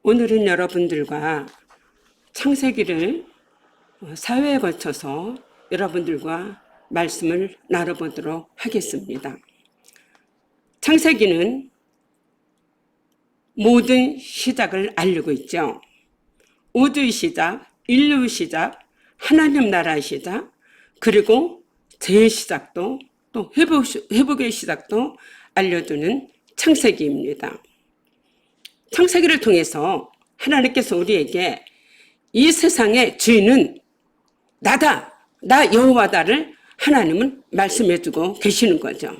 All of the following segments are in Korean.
오늘은 여러분들과 창세기를 사회에 걸쳐서 여러분들과 말씀을 나눠보도록 하겠습니다. 창세기는 모든 시작을 알리고 있죠. 우주의 시작, 인류의 시작, 하나님 나라의 시작, 그리고 죄의 시작도 또 회복의 시작도 알려주는 창세기입니다. 창세기를 통해서 하나님께서 우리에게 이 세상의 주인은 나다, 나 여호와다를 하나님은 말씀해주고 계시는 거죠.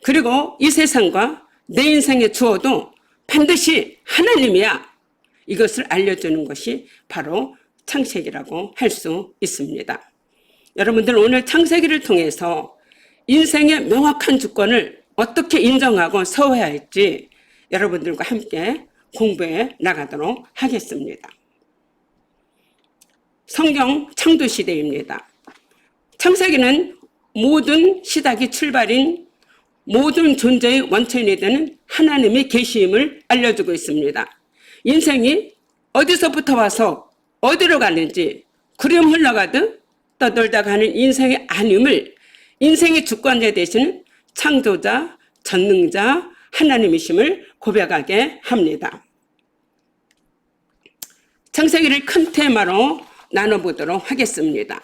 그리고 이 세상과 내 인생의 주어도 반드시 하나님이야. 이것을 알려주는 것이 바로 창세기라고 할 수 있습니다. 여러분들 오늘 창세기를 통해서 인생의 명확한 주권을 어떻게 인정하고 서야 할지 여러분들과 함께 공부해 나가도록 하겠습니다. 성경 창조시대입니다. 창세기는 모든 시작이 출발인 모든 존재의 원천이 되는 하나님의 계시임을 알려주고 있습니다. 인생이 어디서부터 와서 어디로 가는지 구름 흘러가듯 떠돌다 가는 인생의 아님을 인생의 주권자 되시는 창조자, 전능자, 하나님이심을 고백하게 합니다. 창세기를 큰 테마로 나눠보도록 하겠습니다.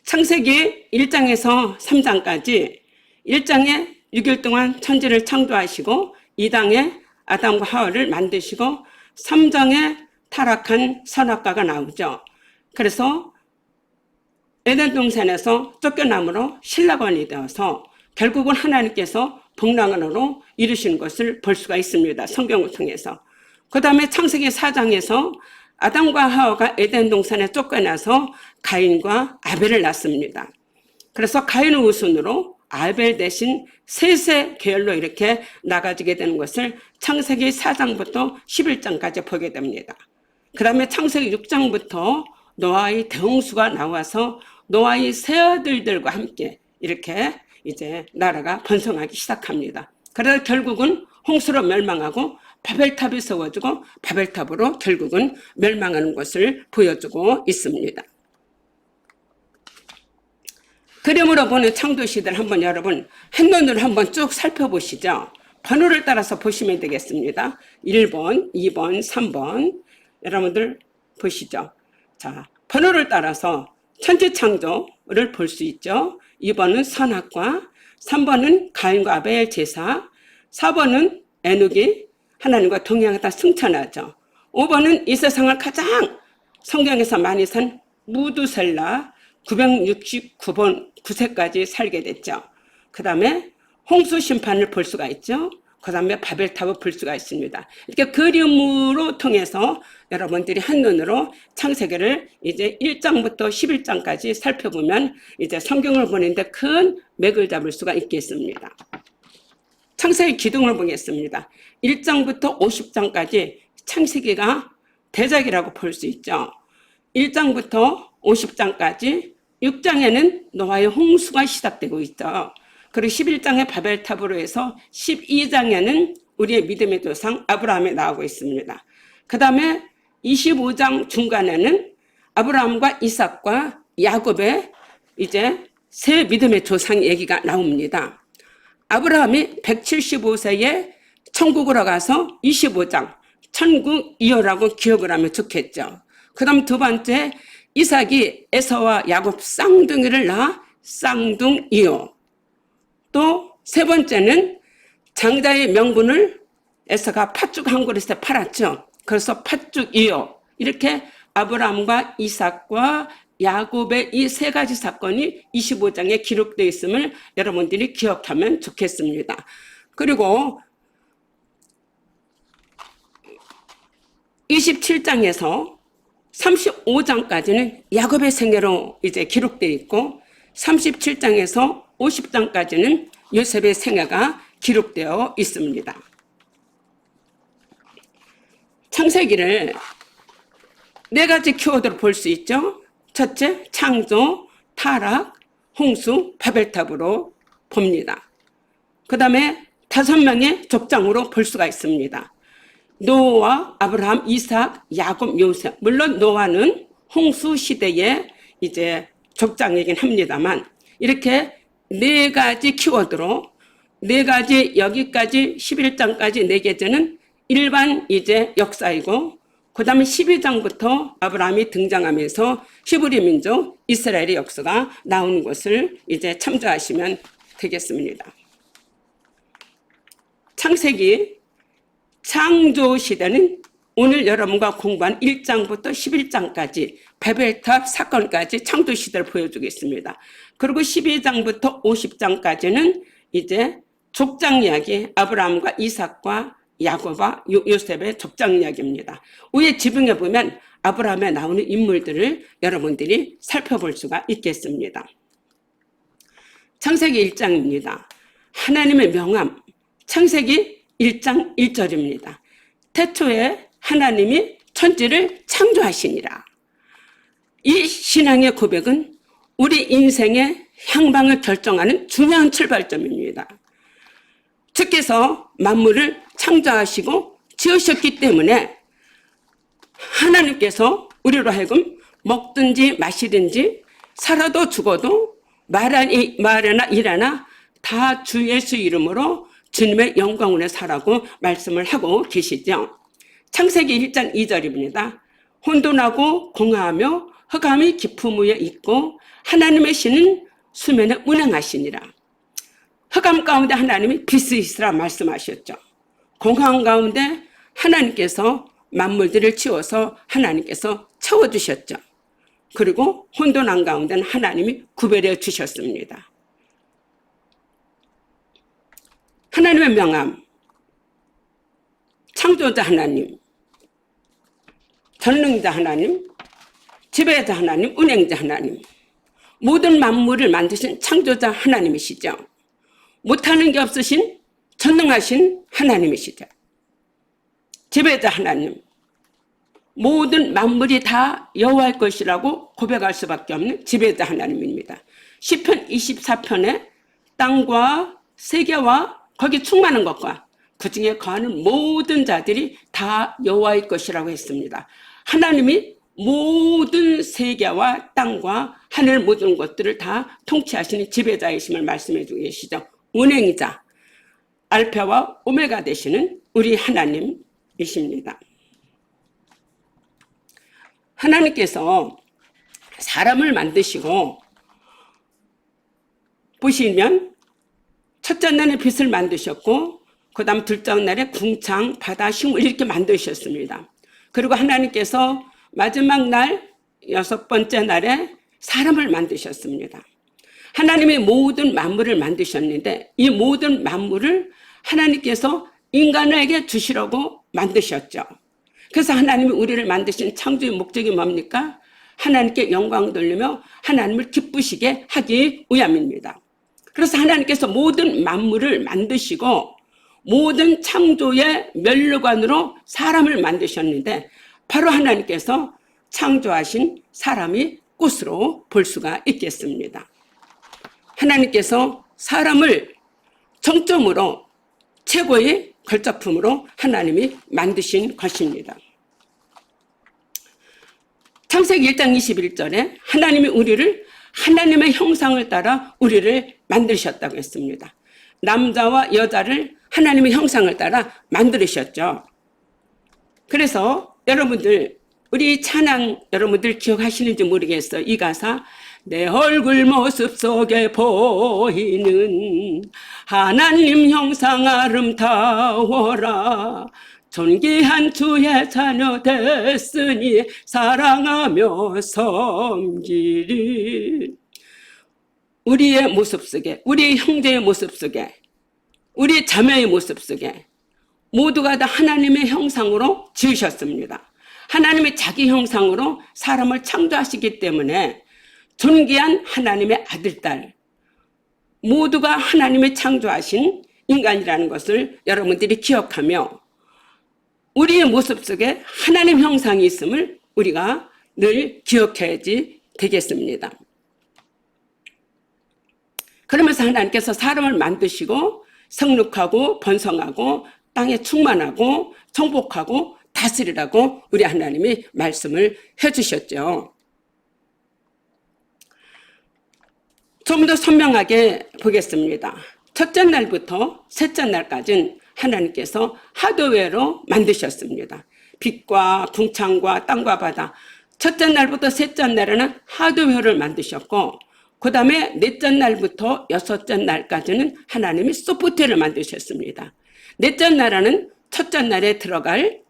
창세기 1장에서 3장까지 1장에 6일 동안 천지를 창조하시고 2장에 아담과 하와를 만드시고 3장에 타락한 선악과가 나오죠. 그래서 에덴 동산에서 쫓겨남으로 신라관이 되어서 결국은 하나님께서 복랑으로 이루시는 것을 볼 수가 있습니다. 성경을 통해서. 그 다음에 창세기 4장에서 아담과 하와가 에덴 동산에 쫓겨나서 가인과 아벨을 낳습니다. 그래서 가인의 후손으로 아벨 대신 셋의 계열로 이렇게 나가지게 되는 것을 창세기 4장부터 11장까지 보게 됩니다. 그 다음에 창세기 6장부터 노아의 대홍수가 나와서 노아의 세 아들들과 함께 이렇게 이제 나라가 번성하기 시작합니다. 그러다 결국은 홍수로 멸망하고 바벨탑이 세워지고 바벨탑으로 결국은 멸망하는 것을 보여주고 있습니다. 그림으로 보는 창조시대를 한번 여러분 한눈으로 한번 쭉 살펴보시죠. 번호를 따라서 보시면 되겠습니다. 1번, 2번, 3번 여러분들 보시죠. 자, 번호를 따라서 천지창조를 볼 수 있죠. 2번은 선악과, 3번은 가인과 아벨 제사, 4번은 에녹이 하나님과 동행하다 승천하죠. 5번은 이 세상을 가장 성경에서 많이 산 무두셀라 969번 9세까지 살게 됐죠. 그 다음에 홍수 심판을 볼 수가 있죠. 그 다음에 바벨탑을 볼 수가 있습니다. 이렇게 그림으로 통해서 여러분들이 한눈으로 창세기를 이제 1장부터 11장까지 살펴보면 이제 성경을 보는데 큰 맥을 잡을 수가 있겠습니다. 창세기 기둥을 보겠습니다. 1장부터 50장까지 창세기가 대작이라고 볼 수 있죠. 1장부터 50장까지 6장에는 노아의 홍수가 시작되고 있죠. 그리고 11장에 바벨탑으로 해서 12장에는 우리의 믿음의 조상 아브라함이 나오고 있습니다. 그 다음에 25장 중간에는 아브라함과 이삭과 야곱의 이제 세 믿음의 조상 얘기가 나옵니다. 아브라함이 175세에 천국으로 가서 25장 천국 이어라고 기억을 하면 좋겠죠. 그 다음 두 번째 이삭이 에서와 야곱 쌍둥이를 낳아 쌍둥이요. 또 세 번째는 장자의 명분을 에서가 팥죽 한 그릇에 팔았죠. 그래서 팥죽이요. 이렇게 아브라함과 이삭과 야곱의 이 세 가지 사건이 25장에 기록되어 있음을 여러분들이 기억하면 좋겠습니다. 그리고 27장에서 35장까지는 야곱의 생애로 이제 기록되어 있고 37장에서 50장까지는 요셉의 생애가 기록되어 있습니다. 창세기를 네 가지 키워드로 볼 수 있죠. 첫째, 창조, 타락, 홍수, 바벨탑으로 봅니다. 그 다음에 5명의 족장으로 볼 수가 있습니다. 노아, 아브라함, 이삭, 야곱, 요셉. 물론 노아는 홍수 시대에 이제 족장이긴 합니다만 이렇게 네 가지 키워드로 네 가지 여기까지 11장까지 네 계절은 일반 이제 역사이고 그다음에 12장부터 아브라함이 등장하면서 히브리 민족 이스라엘의 역사가 나오는 것을 이제 참조하시면 되겠습니다. 창세기 창조 시대는 오늘 여러분과 공부한 1장부터 11장까지 베벨탑 사건까지 창조 시대를 보여주겠습니다. 그리고 12장부터 50장까지는 이제 족장 이야기, 아브라함과 이삭과 야곱과 요셉의 족장 이야기입니다. 위에 지붕에 보면 아브라함에 나오는 인물들을 여러분들이 살펴볼 수가 있겠습니다. 창세기 1장입니다. 하나님의 명함, 창세기 1장 1절입니다. 태초에 하나님이 천지를 창조하시니라. 이 신앙의 고백은 우리 인생의 향방을 결정하는 중요한 출발점입니다. 주께서 만물을 창조하시고 지으셨기 때문에 하나님께서 우리로 하여금 먹든지 마시든지 살아도 죽어도 말하나 일하나 다 주 예수 이름으로 주님의 영광으로 살라고 말씀을 하고 계시죠. 창세기 1장 2절입니다. 혼돈하고 공허하며 흑암이 깊음 위에 있고 하나님의 신은 수면에 운행하시니라. 흑암 가운데 하나님이 빛이 있으라 말씀하셨죠. 공허한 가운데 하나님께서 만물들을 치워서 하나님께서 채워주셨죠. 그리고 혼돈한 가운데는 하나님이 구별해 주셨습니다. 하나님의 명함, 창조자 하나님, 전능자 하나님, 지배자 하나님, 운행자 하나님, 모든 만물을 만드신 창조자 하나님이시죠. 못하는 게 없으신 전능하신 하나님이시죠. 지배자 하나님, 모든 만물이 다 여호와의 것이라고 고백할 수밖에 없는 지배자 하나님입니다. 시편 24편에 땅과 세계와 거기 충만한 것과 그 중에 거하는 모든 자들이 다 여호와의 것이라고 했습니다. 하나님이 모든 세계와 땅과 하늘 모든 것들을 다 통치하시는 지배자이심을 말씀해 주고 계시죠. 운행이자 알파와 오메가 되시는 우리 하나님이십니다. 하나님께서 사람을 만드시고 보시면 첫째 날에 빛을 만드셨고 그 다음 둘째 날에 궁창, 바다, 식물 이렇게 만드셨습니다. 그리고 하나님께서 마지막 날 여섯 번째 날에 사람을 만드셨습니다. 하나님이 모든 만물을 만드셨는데 이 모든 만물을 하나님께서 인간에게 주시려고 만드셨죠. 그래서 하나님이 우리를 만드신 창조의 목적이 뭡니까? 하나님께 영광 돌리며 하나님을 기쁘시게 하기 위함입니다. 그래서 하나님께서 모든 만물을 만드시고 모든 창조의 멸류관으로 사람을 만드셨는데 바로 하나님께서 창조하신 사람이 꽃으로 볼 수가 있겠습니다. 하나님께서 사람을 정점으로 최고의 걸작품으로 하나님이 만드신 것입니다. 창세기 1장 21절에 하나님이 우리를 하나님의 형상을 따라 우리를 만드셨다고 했습니다. 남자와 여자를 하나님의 형상을 따라 만드셨죠. 그래서 여러분들 우리 찬양 여러분들 기억하시는지 모르겠어요. 이 가사 내 얼굴 모습 속에 보이는 하나님 형상 아름다워라 존귀한 주의 자녀 됐으니 사랑하며 섬기리. 우리의 모습 속에 우리 형제의 모습 속에 우리 자매의 모습 속에 모두가 다 하나님의 형상으로 지으셨습니다. 하나님의 자기 형상으로 사람을 창조하시기 때문에 존귀한 하나님의 아들, 딸 모두가 하나님의 창조하신 인간이라는 것을 여러분들이 기억하며 우리의 모습 속에 하나님 형상이 있음을 우리가 늘 기억해야지 되겠습니다. 그러면서 하나님께서 사람을 만드시고 성육하고 번성하고 땅에 충만하고 정복하고 다스리라고 우리 하나님이 말씀을 해주셨죠. 좀 더 선명하게 보겠습니다. 첫째 날부터 셋째 날까지는 하나님께서 하드웨어로 만드셨습니다. 빛과 궁창과 땅과 바다. 첫째 날부터 셋째 날에는 하드웨어를 만드셨고, 그 다음에 넷째 날부터 여섯째 날까지는 하나님이 소프트웨어를 만드셨습니다. 넷째 날에는 첫째 날에 들어갈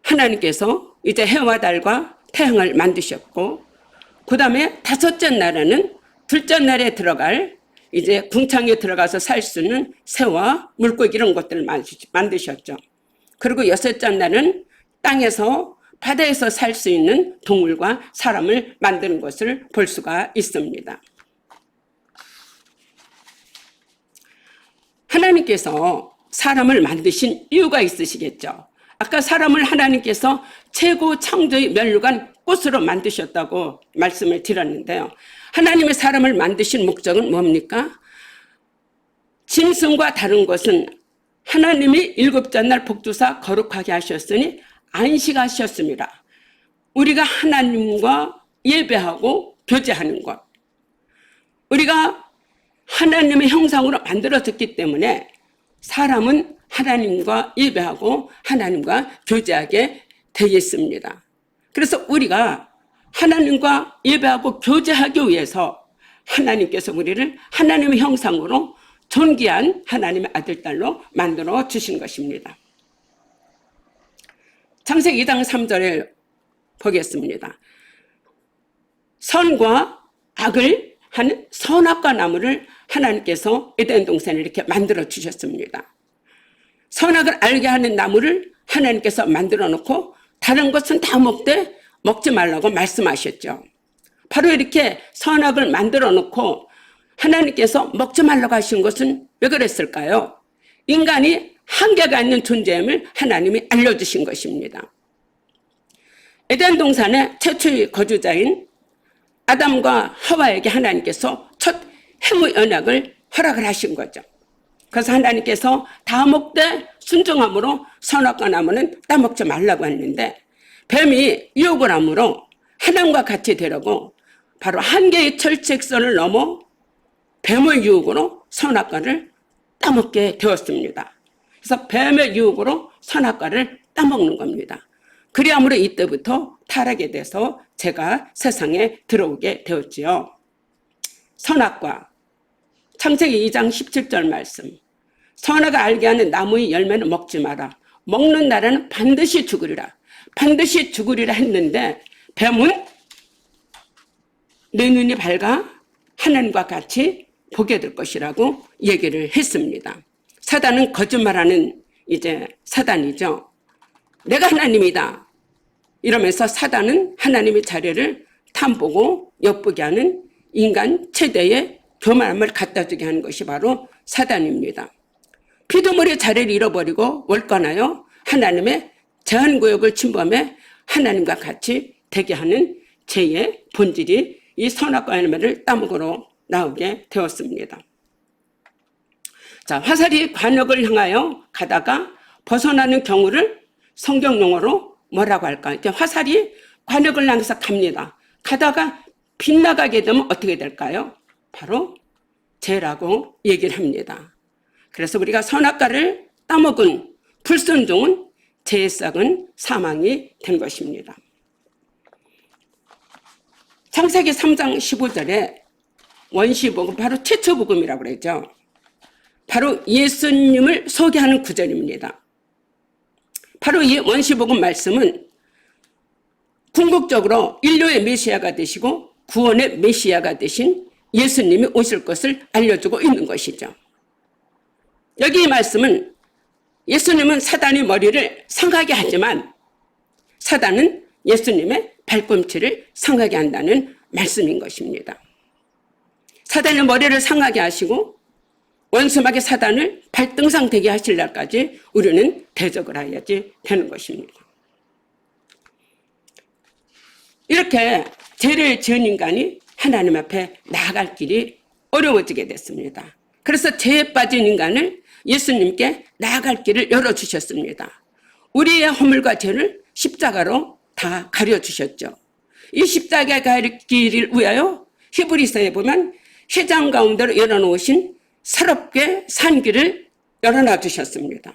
하나님께서 이제 해와 달과 태양을 만드셨고, 그 다음에 다섯째 날에는 둘째 날에 들어갈 이제 궁창에 들어가서 살 수 있는 새와 물고기 이런 것들을 만드셨죠. 그리고 여섯째 날은 땅에서 바다에서 살 수 있는 동물과 사람을 만드는 것을 볼 수가 있습니다. 하나님께서 사람을 만드신 이유가 있으시겠죠. 아까 사람을 하나님께서 최고 창조의 면류관 꽃으로 만드셨다고 말씀을 드렸는데요. 하나님의 사람을 만드신 목적은 뭡니까? 짐승과 다른 것은 하나님이 일곱째 날 복주사 거룩하게 하셨으니 안식하셨습니다. 우리가 하나님과 예배하고 교제하는 것. 우리가 하나님의 형상으로 만들어졌기 때문에 사람은 하나님과 예배하고 하나님과 교제하게 되겠습니다. 그래서 우리가 하나님과 예배하고 교제하기 위해서 하나님께서 우리를 하나님의 형상으로 존귀한 하나님의 아들, 딸로 만들어 주신 것입니다. 창세기 2장 3절에 보겠습니다. 선과 악을 하는 선악과 나무를 하나님께서 에덴 동산에 이렇게 만들어 주셨습니다. 선악을 알게 하는 나무를 하나님께서 만들어 놓고 다른 것은 다 먹지 말라고 말씀하셨죠. 바로 이렇게 선악을 만들어 놓고 하나님께서 먹지 말라고 하신 것은 왜 그랬을까요? 인간이 한계가 있는 존재임을 하나님이 알려주신 것입니다. 에덴 동산의 최초의 거주자인 아담과 하와에게 하나님께서 첫 행위 언약을 허락을 하신 거죠. 그래서 하나님께서 다 먹되 순종함으로 선악과 나무는 따먹지 말라고 했는데 뱀이 유혹을 함으로 하나님과 같이 되려고 바로 한계의 철책선을 넘어 뱀의 유혹으로 선악과를 따먹게 되었습니다. 그래서 뱀의 유혹으로 선악과를 따먹는 겁니다. 그리함으로 이때부터 타락이 돼서 죄가 세상에 들어오게 되었지요. 선악과 창세기 2장 17절 말씀. 선악을 알게 하는 나무의 열매는 먹지 마라. 먹는 날에는 반드시 죽으리라. 반드시 죽으리라 했는데 뱀은 내 눈이 밝아 하나님과 같이 보게 될 것이라고 얘기를 했습니다. 사단은 거짓말하는 이제 사단이죠. 내가 하나님이다. 이러면서 사단은 하나님의 자리를 탐보고 엿보게 하는 인간 최대의 교만함을 갖다 주게 하는 것이 바로 사단입니다. 피조물의 자리를 잃어버리고 월권하여 하나님의 제한구역을 침범해 하나님과 같이 되게 하는 죄의 본질이 이 선악과 열매를 따먹으러 나오게 되었습니다. 자, 화살이 관역을 향하여 가다가 벗어나는 경우를 성경 용어로 뭐라고 할까? 이제 화살이 관역을 향해서 갑니다. 가다가 빗나가게 되면 어떻게 될까요? 바로 죄라고 얘기를 합니다. 그래서 우리가 선악과를 따먹은 불순종은 죄의 싹은 사망이 된 것입니다. 창세기 3장 15절에 원시복음, 바로 최초복음이라고 그러죠. 바로 예수님을 소개하는 구절입니다. 바로 이 원시복음 말씀은 궁극적으로 인류의 메시아가 되시고 구원의 메시아가 되신 예수님이 오실 것을 알려주고 있는 것이죠. 여기 이 말씀은 예수님은 사단의 머리를 상하게 하지만 사단은 예수님의 발꿈치를 상하게 한다는 말씀인 것입니다. 사단의 머리를 상하게 하시고 원수마귀 사단을 발등상 되게 하실 날까지 우리는 대적을 해야지 되는 것입니다. 이렇게 죄를 지은 인간이 하나님 앞에 나아갈 길이 어려워지게 됐습니다. 그래서 죄에 빠진 인간을 예수님께 나아갈 길을 열어주셨습니다. 우리의 허물과 죄를 십자가로 다 가려주셨죠. 이 십자가 가리기를 위하여 히브리서에 보면 휘장 가운데로 열어놓으신 새롭게 산 길을 열어놔 주셨습니다.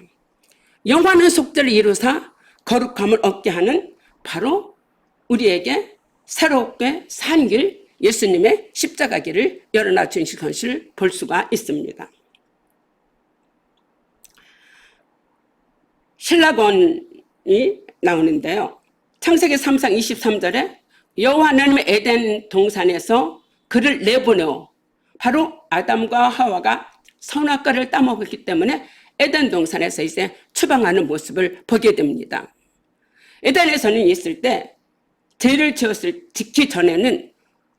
영원한 속죄를 이루사 거룩함을 얻게 하는 바로 우리에게 새롭게 산 길, 예수님의 십자가 길을 열어놔 주신 것을 볼 수가 있습니다. 신라본이 나오는데요. 창세기 3장 23절에 여호와 하나님의 에덴 동산에서 그를 내보내어 바로 아담과 하와가 선악과를 따먹었기 때문에 에덴 동산에서 이제 추방하는 모습을 보게 됩니다. 에덴에서는 있을 때 죄를 짓기 전에는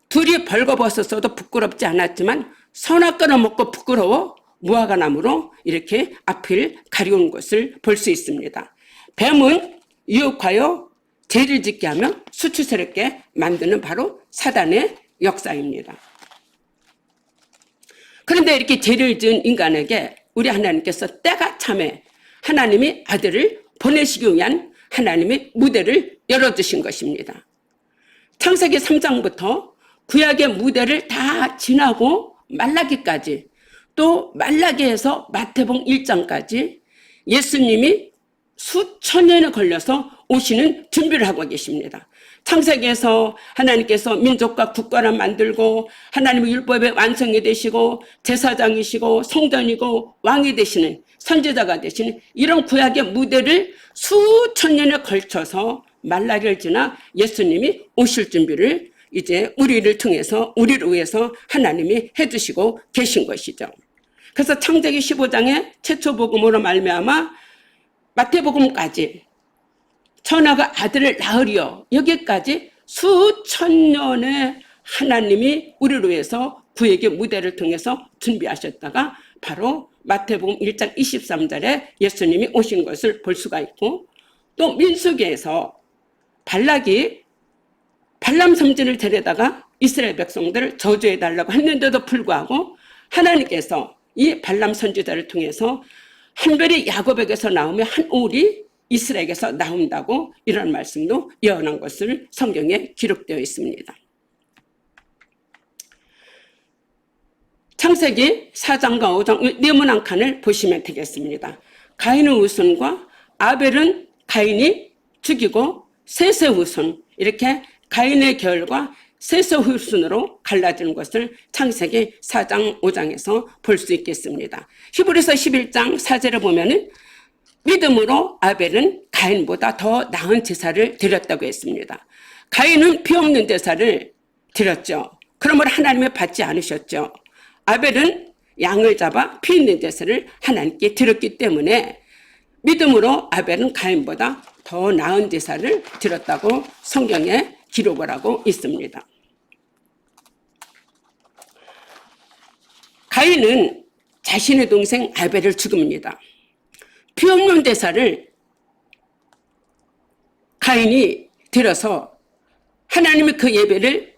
둘이 벌거벗었어도 부끄럽지 않았지만 선악과를 먹고 부끄러워 무화과나무로 이렇게 앞을 가리운 것을 볼 수 있습니다. 뱀은 유혹하여 죄를 짓게 하며 수치스럽게 만드는 바로 사단의 역사입니다. 그런데 이렇게 죄를 지은 인간에게 우리 하나님께서 때가 참에 하나님이 아들을 보내시기 위한 하나님의 무대를 열어주신 것입니다. 창세기 3장부터 구약의 무대를 다 지나고 말라기까지, 또 말라기에서 마태복음 1장까지 예수님이 수천 년에 걸려서 오시는 준비를 하고 계십니다. 창세기에서 하나님께서 민족과 국가를 만들고 하나님의 율법의 완성이 되시고 제사장이시고 성전이고 왕이 되시는, 선지자가 되시는 이런 구약의 무대를 수천 년에 걸쳐서 말라기를 지나 예수님이 오실 준비를 이제 우리를 통해서, 우리를 위해서 하나님이 해주시고 계신 것이죠. 그래서 창세기 15장의 최초 복음으로 말미암아 마태복음까지 천하가 아들을 낳으리여, 여기까지 수천 년의 하나님이 우리를 위해서 구약의 무대를 통해서 준비하셨다가 바로 마태복음 1장 23절에 예수님이 오신 것을 볼 수가 있고, 또 민수기에서 발락이 발람 선지를 데려다가 이스라엘 백성들을 저주해달라고 했는데도 불구하고 하나님께서 이 발람 선지자를 통해서 한 별이 야곱에게서 나오며 한 울이 이스라엘에게서 나온다고 이런 말씀도 예언한 것을 성경에 기록되어 있습니다. 창세기 4장과 5장 네문 한 칸을 보시면 되겠습니다. 가인의 후손과 아벨은 가인이 죽이고 셋의 후손, 이렇게 가인의 결과 셋의 후손으로 갈라지는 것을 창세기 4장 5장에서 볼 수 있겠습니다. 히브리서 11장 4절에 보면은 믿음으로 아벨은 가인보다 더 나은 제사를 드렸다고 했습니다. 가인은 피 없는 제사를 드렸죠. 그러므로 하나님을 받지 않으셨죠. 아벨은 양을 잡아 피 있는 제사를 하나님께 드렸기 때문에 믿음으로 아벨은 가인보다 더 나은 제사를 드렸다고 성경에 기록을 하고 있습니다. 가인은 자신의 동생 아벨을 죽입니다. 피 없는 제사를 가인이 드려서 하나님이 그 예배를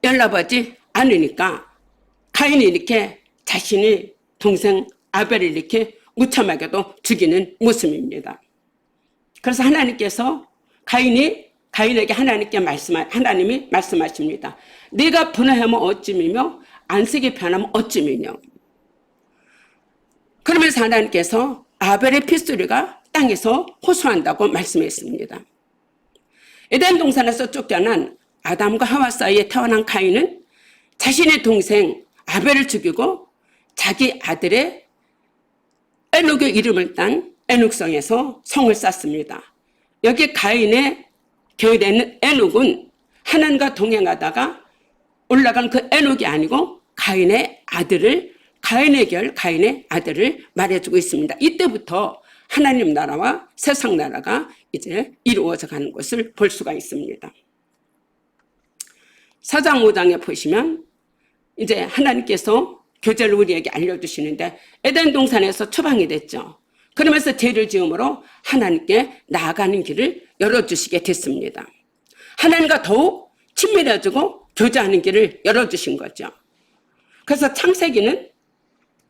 연락하지 않으니까 가인이 이렇게 자신의 동생 아벨을 이렇게 무참하게도 죽이는 모습입니다. 그래서 하나님께서 가인에게 하나님이 말씀하십니다. 네가 분하면 어찌미며 안식이 편하면 어찌미며. 그러면서 하나님께서 아벨의 핏소리가 땅에서 호소한다고 말씀했습니다. 에덴 동산에서 쫓겨난 아담과 하와 사이에 태어난 가인은 자신의 동생 아벨을 죽이고 자기 아들의 에녹의 이름을 딴 에녹성에서 성을 쌓습니다. 여기 가인의 교회되는 에녹은 하나님과 동행하다가 올라간 그 에녹이 아니고 가인의 아들을 말해주고 있습니다. 이때부터 하나님 나라와 세상 나라가 이제 이루어져 가는 것을 볼 수가 있습니다. 4장 5장에 보시면 이제 하나님께서 교제를 우리에게 알려주시는데 에덴 동산에서 추방이 됐죠. 그러면서 죄를 지음으로 하나님께 나아가는 길을 열어주시게 됐습니다. 하나님과 더욱 친밀해지고 교제하는 길을 열어주신 거죠. 그래서 창세기는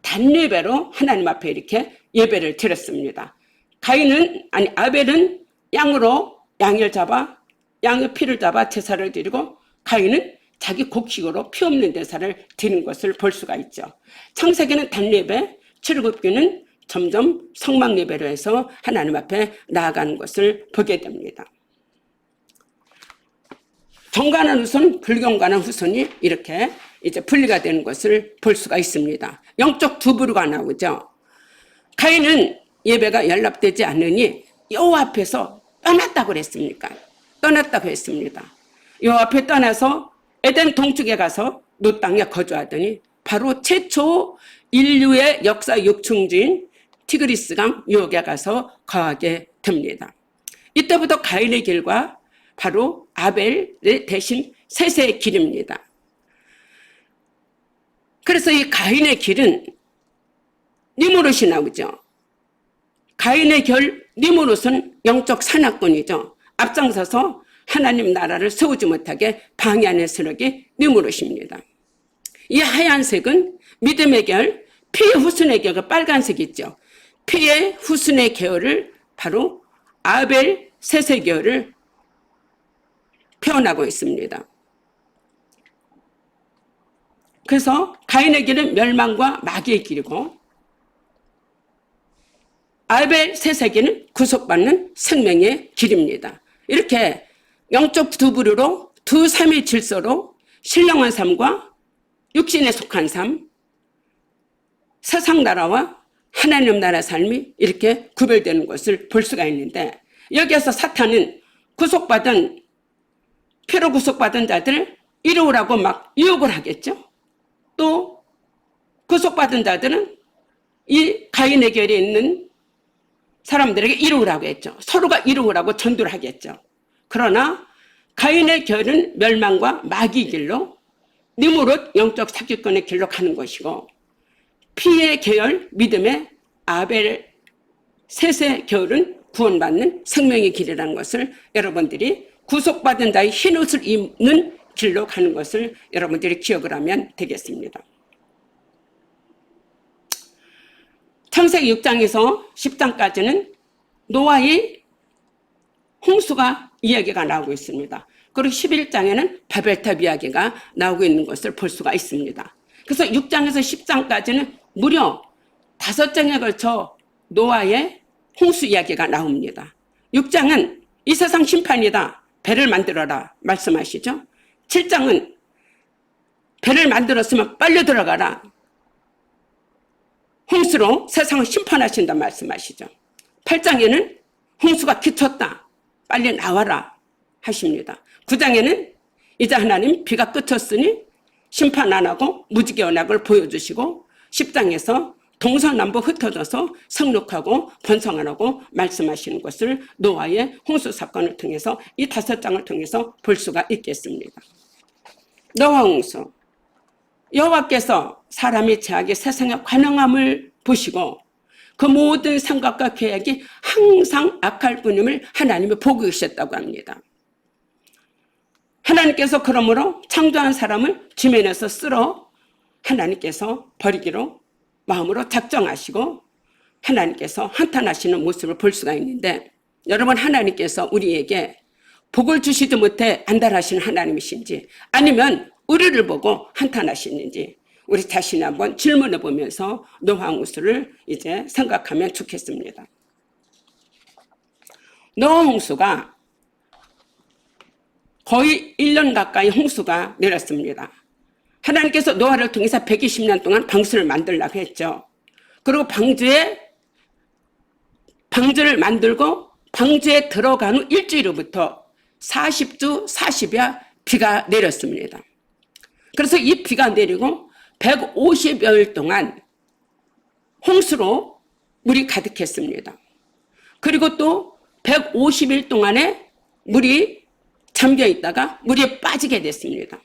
단예배로 하나님 앞에 이렇게 예배를 드렸습니다. 아벨은 양을 잡아 양의 피를 잡아 제사를 드리고 가인은 자기 곡식으로 피 없는 제사를 드리는 것을 볼 수가 있죠. 창세기는 단예배, 출애굽기는 점점 성막 예배로 해서 하나님 앞에 나아가는 것을 보게 됩니다. 경건한 후손, 불경건한 후손이 이렇게 이제 분리가 되는 것을 볼 수가 있습니다. 영적 두부류가 나오죠. 가인은 예배가 연락되지 않으니 여호와 앞에서 떠났다고 그랬습니까? 떠났다고 했습니다. 여호와 앞에 떠나서 에덴 동쪽에 가서 노 땅에 거주하더니 바로 최초 인류의 역사 육충지인 티그리스강 유역에 가서 거하게 됩니다. 이때부터 가인의 길과 바로 아벨의 대신 셋의 길입니다. 그래서 이 가인의 길은 니무롯이 나오죠. 가인의 결 니무롯은 영적 산악꾼이죠. 앞장서서 하나님 나라를 세우지 못하게 방해하는 세력이 니무롯입니다. 이 하얀색은 믿음의 계열, 피의 후손의 계열, 빨간색 있죠. 피의 후손의 계열을 바로 아벨 셋의 계열을 표현하고 있습니다. 그래서 가인의 길은 멸망과 마귀의 길이고 아벨 셋의 길은 구속받는 생명의 길입니다. 이렇게 영적 두 부류로 두 삶의 질서로 신령한 삶과 육신에 속한 삶, 세상 나라와 하나님 나라 삶이 이렇게 구별되는 것을 볼 수가 있는데 여기에서 사탄은 피로 구속받은 자들을 이루라고 막 유혹을 하겠죠. 또 구속받은 자들은 이 가인의 결에 있는 사람들에게 이루라고 했죠. 서로가 이루라고 전도를 하겠죠. 그러나 가인의 결은 멸망과 마귀 길로 니무롯 영적 사기꾼의 길로 가는 것이고 피의 계열 믿음의 아벨 셋의 결은 구원받는 생명의 길이라는 것을 여러분들이 구속받은 자의 흰옷을 입는 길로 가는 것을 여러분들이 기억을 하면 되겠습니다. 창세기 6장에서 10장까지는 노아의 홍수가 이야기가 나오고 있습니다. 그리고 11장에는 바벨탑 이야기가 나오고 있는 것을 볼 수가 있습니다. 그래서 6장에서 10장까지는 무려 5장에 걸쳐 노아의 홍수 이야기가 나옵니다. 6장은 이 세상 심판이다. 배를 만들어라 말씀하시죠. 7장은 배를 만들었으면 빨리 들어가라. 홍수로 세상을 심판하신다 말씀하시죠. 8장에는 홍수가 그쳤다. 빨리 나와라 하십니다. 9장에는 이제 하나님 비가 그쳤으니 심판 안 하고 무지개 언약을 보여주시고 10장에서 동서남북 흩어져서 성육하고 번성하라고 말씀하시는 것을 노아의 홍수 사건을 통해서 이 5장을 통해서 볼 수가 있겠습니다. 노아 홍수. 여호와께서 사람이 죄악의 세상의 관영함을 보시고 그 모든 생각과 계획이 항상 악할 뿐임을 하나님이 보고 계셨다고 합니다. 하나님께서 그러므로 창조한 사람을 지면에서 쓸어 하나님께서 버리기로 마음으로 작정하시고 하나님께서 한탄하시는 모습을 볼 수가 있는데 여러분 하나님께서 우리에게 복을 주시지 못해 안달하시는 하나님이신지 아니면 우리를 보고 한탄하시는지 우리 자신이 한번 질문해 보면서 노아 홍수를 이제 생각하면 좋겠습니다. 노아 홍수가 거의 1년 가까이 홍수가 내렸습니다. 하나님께서 노아를 통해서 120년 동안 방주를 만들려고 했죠. 그리고 방주를 만들고 방주에 들어간 후 일주일 후부터 40주 40야 비가 내렸습니다. 그래서 이 비가 내리고 150여일 동안 홍수로 물이 가득했습니다. 그리고 또 150일 동안에 물이 잠겨 있다가 물이 빠지게 됐습니다.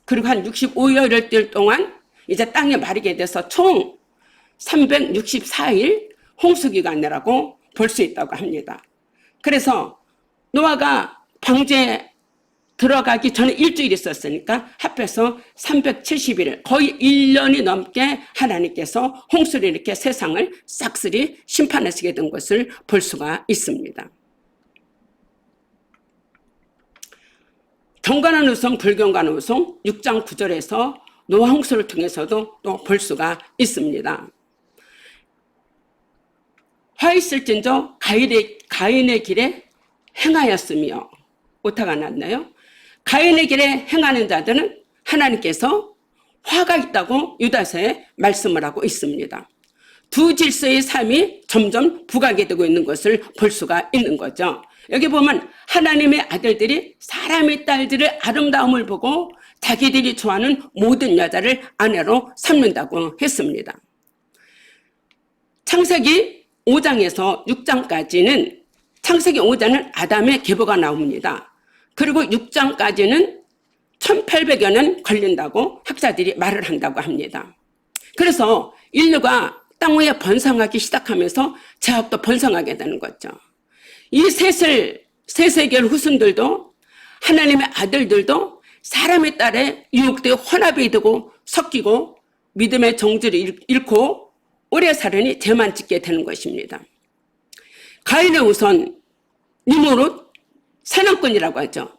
그리고 한 65여일 동안 이제 땅에 마르게 돼서 총 364일 홍수기간이라고 볼 수 있다고 합니다. 그래서 노아가 방주에 들어가기 전에 일주일 있었으니까 합해서 370일, 거의 1년이 넘게 하나님께서 홍수를 이렇게 세상을 싹쓸이 심판하시게 된 것을 볼 수가 있습니다. 경건한 후손, 불경건한 후손 6장 9절에서 노아 홍수를 통해서도 또 볼 수가 있습니다. 화 있을진저 가인의 길에 행하였으며 오타가 났나요? 가인의 길에 행하는 자들은 하나님께서 화가 있다고 유다서에 말씀을 하고 있습니다. 두 질서의 삶이 점점 부각이 되고 있는 것을 볼 수가 있는 거죠. 여기 보면 하나님의 아들들이 사람의 딸들의 아름다움을 보고 자기들이 좋아하는 모든 여자를 아내로 삼는다고 했습니다. 창세기 5장에서 6장까지는 창세기 5장은 아담의 계보가 나옵니다. 그리고 6장까지는 1800여 년 걸린다고 학자들이 말을 한다고 합니다. 그래서 인류가 땅 위에 번성하기 시작하면서 제약도 번성하게 되는 거죠. 이 세세겔 후손들도 하나님의 아들들도 사람의 딸에 유혹되어 혼합이 되고 섞이고 믿음의 정지를 잃고 오래 살으니 죄만 짓게 되는 것입니다. 가인의 후손 니므롯 사냥꾼이라고 하죠.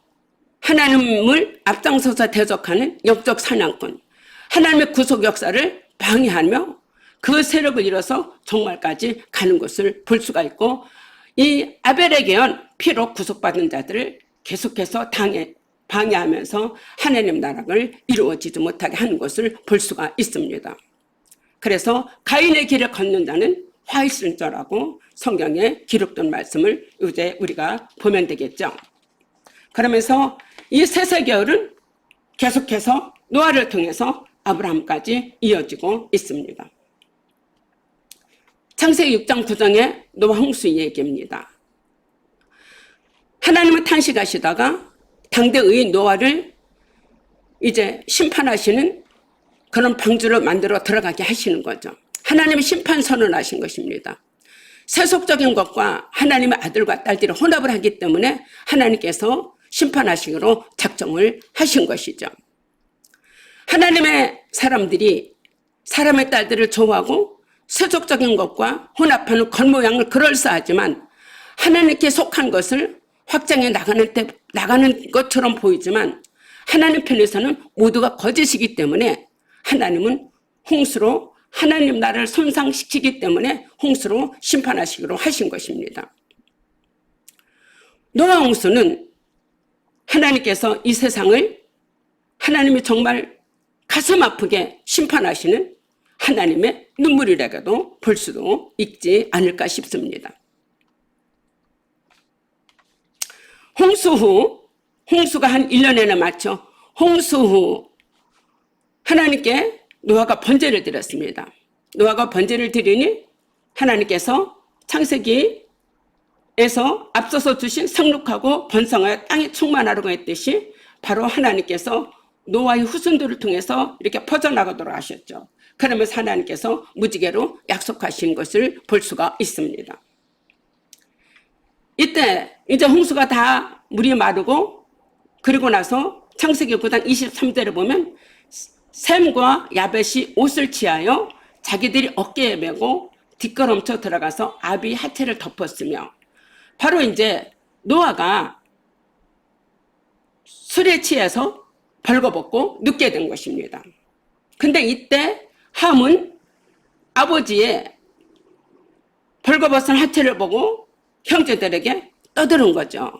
하나님을 앞장서서 대적하는 영적 사냥꾼, 하나님의 구속 역사를 방해하며 그 세력을 이뤄서 종말까지 가는 것을 볼 수가 있고, 이 아벨의 계원 피로 구속받은 자들을 계속해서 방해하면서 하나님 나라를 이루어지지 못하게 하는 것을 볼 수가 있습니다. 그래서 가인의 길을 걷는 자는 화 있을 자라고 성경에 기록된 말씀을 이제 우리가 보면 되겠죠. 그러면서 이 세세계열은 계속해서 노아를 통해서 아브라함까지 이어지고 있습니다. 창세기 6장 9장의 노아 홍수 얘기입니다. 하나님은 탄식하시다가 당대 의인 노아를 이제 심판하시는 그런 방주를 만들어 들어가게 하시는 거죠. 하나님의 심판 선언하신 것입니다. 세속적인 것과 하나님의 아들과 딸들이 혼합을 하기 때문에 하나님께서 심판하시기로 작정을 하신 것이죠. 하나님의 사람들이 사람의 딸들을 좋아하고 세속적인 것과 혼합하는 겉모양을 그럴싸하지만 하나님께 속한 것을 확장해 나가는 것처럼 보이지만 하나님 편에서는 모두가 거짓이기 때문에 하나님은 홍수로 하나님 나라를 손상시키기 때문에 홍수로 심판하시기로 하신 것입니다. 노아 홍수는 하나님께서 이 세상을 하나님이 정말 가슴 아프게 심판하시는 하나님의 눈물이라고도 볼 수도 있지 않을까 싶습니다. 홍수 후, 홍수가 한 1년에나 맞죠. 홍수 후 하나님께 노아가 번제를 드렸습니다. 노아가 번제를 드리니 하나님께서 창세기에서 앞서서 주신 상륙하고 번성하여 땅이 충만하라고 했듯이 바로 하나님께서 노아의 후손들을 통해서 이렇게 퍼져나가도록 하셨죠. 그러면서 하나님께서 무지개로 약속하신 것을 볼 수가 있습니다. 이때 이제 홍수가 다 물이 마르고 그리고 나서 창세기 9장 23절에 보면 셈과 야벳이 옷을 취하여 자기들이 어깨에 메고 뒷걸음쳐 들어가서 아비 하체를 덮었으며, 바로 이제 노아가 술에 취해서 벌거벗고 눕게 된 것입니다. 근데 이때 함은 아버지의 벌거벗은 하체를 보고 형제들에게 떠드는 거죠.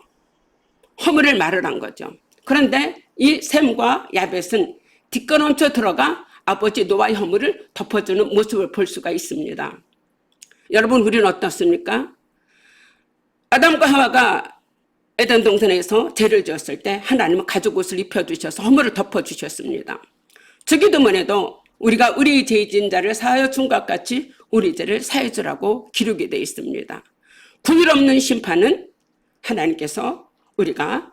허물을 말을 한 거죠. 그런데 이 셈과 야벳은 뒷걸음쳐 들어가 아버지 노아의 허물을 덮어주는 모습을 볼 수가 있습니다. 여러분, 우리는 어떻습니까? 아담과 하와가 에덴 동산에서 죄를 지었을 때 하나님은 가죽 옷을 입혀주셔서 허물을 덮어주셨습니다. 주기도문에도 우리가 우리 죄 지은 자를 사하여 준 것 같이 우리 죄를 사해 주라고 기록이 되어 있습니다. 구일 없는 심판은 하나님께서 우리가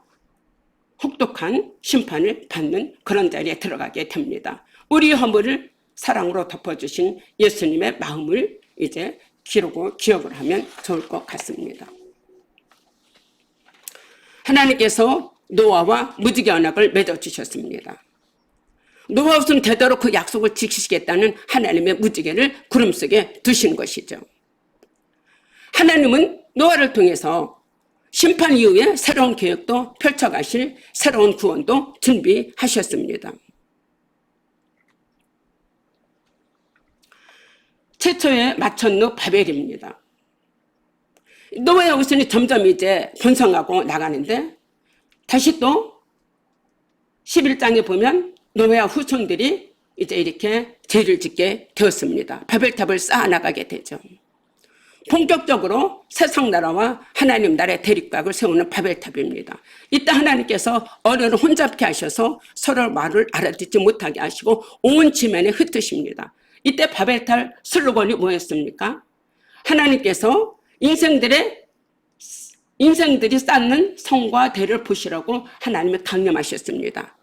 혹독한 심판을 받는 그런 자리에 들어가게 됩니다. 우리 허물을 사랑으로 덮어주신 예수님의 마음을 이제 기억을 하면 좋을 것 같습니다. 하나님께서 노아와 무지개 언약을 맺어주셨습니다. 노아우스는 되도록 그 약속을 지키시겠다는 하나님의 무지개를 구름 속에 두신 것이죠. 하나님은 노아를 통해서 심판 이후에 새로운 계획도 펼쳐가실 새로운 구원도 준비하셨습니다. 최초의 마천루 바벨입니다. 노아의 후손이 점점 이제 번성하고 나가는데 다시 또 11장에 보면 노아의 후손들이 이제 이렇게 죄를 짓게 되었습니다. 바벨탑을 쌓아나가게 되죠. 본격적으로 세상 나라와 하나님 나라의 대립각을 세우는 바벨탑입니다. 이때 하나님께서 어려를 혼잡게 하셔서 서로 말을 알아듣지 못하게 하시고 온 지면에 흩으십니다. 이때 바벨탑 슬로건이 뭐였습니까? 하나님께서 인생들이 쌓는 성과 대를 보시라고 하나님이 강림하셨습니다.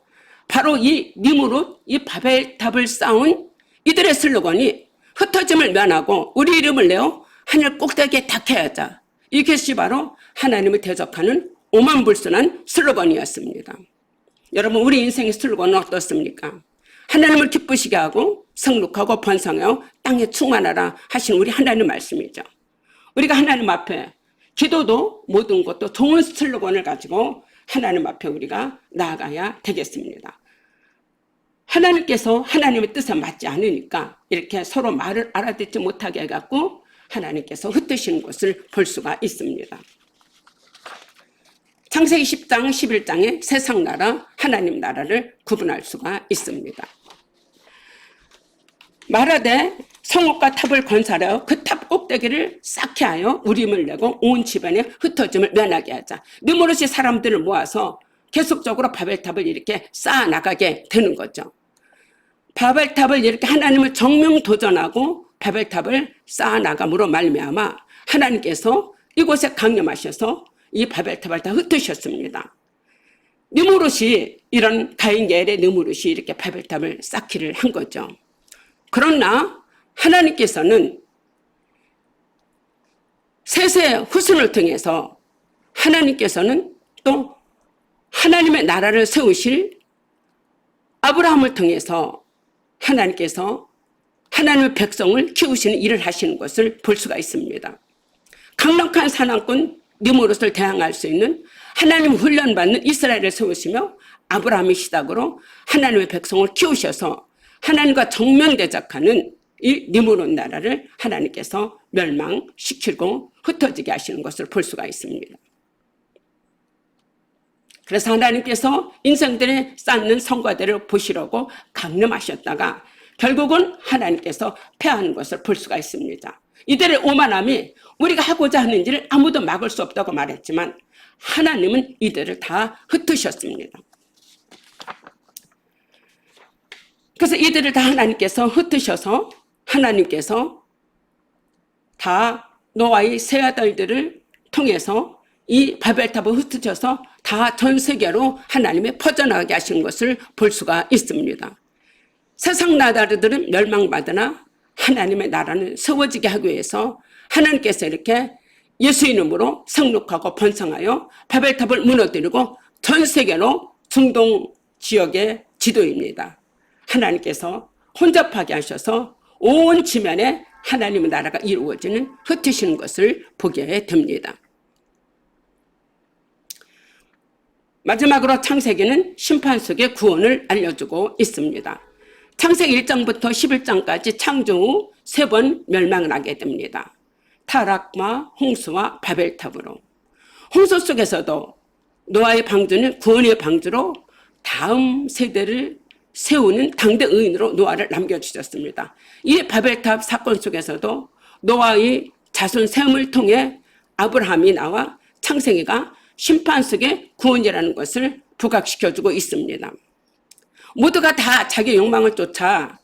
바로 이 니므롯, 이 바벨탑을 쌓은 이들의 슬로건이 흩어짐을 면하고 우리 이름을 내어 하늘 꼭대기에 닿게 하자. 이것이 바로 하나님을 대적하는 오만불순한 슬로건이었습니다. 여러분, 우리 인생의 슬로건은 어떻습니까? 하나님을 기쁘시게 하고 성육하고 번성하여 땅에 충만하라 하신 우리 하나님 말씀이죠. 우리가 하나님 앞에 기도도 모든 것도 좋은 슬로건을 가지고 하나님 앞에 우리가 나아가야 되겠습니다. 하나님께서 하나님의 뜻에 맞지 않으니까 이렇게 서로 말을 알아듣지 못하게 해갖고 하나님께서 흩으시는 것을 볼 수가 있습니다. 창세기 10장 11장에 세상 나라 하나님 나라를 구분할 수가 있습니다. 말하되 성읍과 탑을 건설하여 그 탑 꼭대기를 쌓게 하여 우림을 내고 온 집안에 흩어짐을 면하게 하자. 느무롯이 사람들을 모아서 계속적으로 바벨탑을 이렇게 쌓아나가게 되는 거죠. 바벨탑을 이렇게 하나님을 정명도전하고 바벨탑을 쌓아나감으로 말미암아 하나님께서 이곳에 강림하셔서 이 바벨탑을 다 흩으셨습니다. 느무롯이 이런 가인계엘의 느무롯이 이렇게 바벨탑을 쌓기를 한 거죠. 그러나 하나님께서는 셋의 후손을 통해서 하나님께서는 또 하나님의 나라를 세우실 아브라함을 통해서 하나님께서 하나님의 백성을 키우시는 일을 하시는 것을 볼 수가 있습니다. 강력한 사냥꾼 느무롯을 대항할 수 있는 하나님 훈련받는 이스라엘을 세우시며 아브라함의 시작으로 하나님의 백성을 키우셔서 하나님과 정면 대적하는 이 느무롯 나라를 하나님께서 멸망시키고 흩어지게 하시는 것을 볼 수가 있습니다. 그래서 하나님께서 인생들의 쌓는 성과들을 보시려고 강림하셨다가 결국은 하나님께서 패하는 것을 볼 수가 있습니다. 이들의 오만함이 우리가 하고자 하는 일을 아무도 막을 수 없다고 말했지만 하나님은 이들을 다 흩으셨습니다. 그래서 이들을 다 하나님께서 흩으셔서 하나님께서 다 노아의 세 아들들을 통해서 이 바벨탑을 흩으셔서 다 전 세계로 하나님이 퍼져나가게 하시는 것을 볼 수가 있습니다. 세상 나라들은 멸망받으나 하나님의 나라는 세워지게 하기 위해서 하나님께서 이렇게 예수 이름으로 성육하고 번성하여 바벨탑을 무너뜨리고 전 세계로 중동 지역의 지도입니다. 하나님께서 혼잡하게 하셔서 온 지면에 하나님의 나라가 이루어지는 흩으시는 것을 보게 됩니다. 마지막으로 창세기는 심판 속의 구원을 알려주고 있습니다. 창세기 1장부터 11장까지 창조 후 3번 멸망을 하게 됩니다. 타락과 홍수와 바벨탑으로. 홍수 속에서도 노아의 방주는 구원의 방주로 다음 세대를 세우는 당대 의인으로 노아를 남겨주셨습니다. 이 바벨탑 사건 속에서도 노아의 자손 셈을 통해 아브라함이 나와 창세기가 심판 속의 구원이라는 것을 부각시켜주고 있습니다. 모두가 다 자기 욕망을 쫓아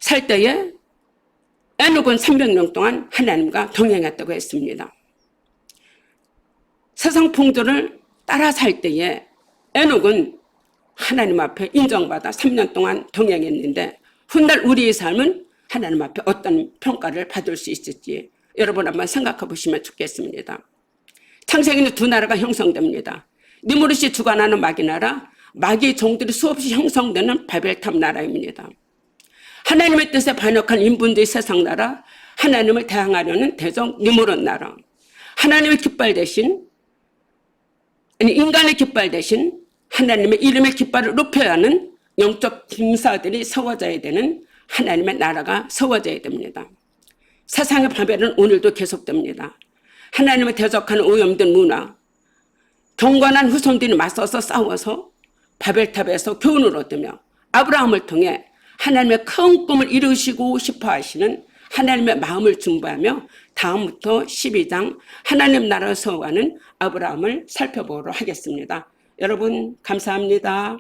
살 때에 에녹은 300년 동안 하나님과 동행했다고 했습니다. 세상 풍조를 따라 살 때에 에녹은 하나님 앞에 인정받아 3년 동안 동행했는데 훗날 우리의 삶은 하나님 앞에 어떤 평가를 받을 수 있을지 여러분 한번 생각해 보시면 좋겠습니다. 창세기는 두 나라가 형성됩니다. 니무롯이 주관하는 마귀 나라, 마귀의 종들이 수없이 형성되는 바벨탑 나라입니다. 하나님의 뜻에 반역한 인본주의 세상 나라, 하나님을 대항하려는 대적 니무롯 나라, 하나님의 깃발 대신, 인간의 깃발 대신 하나님의 이름의 깃발을 높여야 하는 영적 군사들이 세워져야 되는 하나님의 나라가 세워져야 됩니다. 세상의 바벨은 오늘도 계속됩니다. 하나님을 대적하는 오염된 문화, 경건한 후손들이 맞서서 싸워서 바벨탑에서 교훈을 얻으며 아브라함을 통해 하나님의 큰 꿈을 이루시고 싶어 하시는 하나님의 마음을 중보하며 다음부터 12장 하나님 나라를 세워가는 아브라함을 살펴보도록 하겠습니다. 여러분 감사합니다.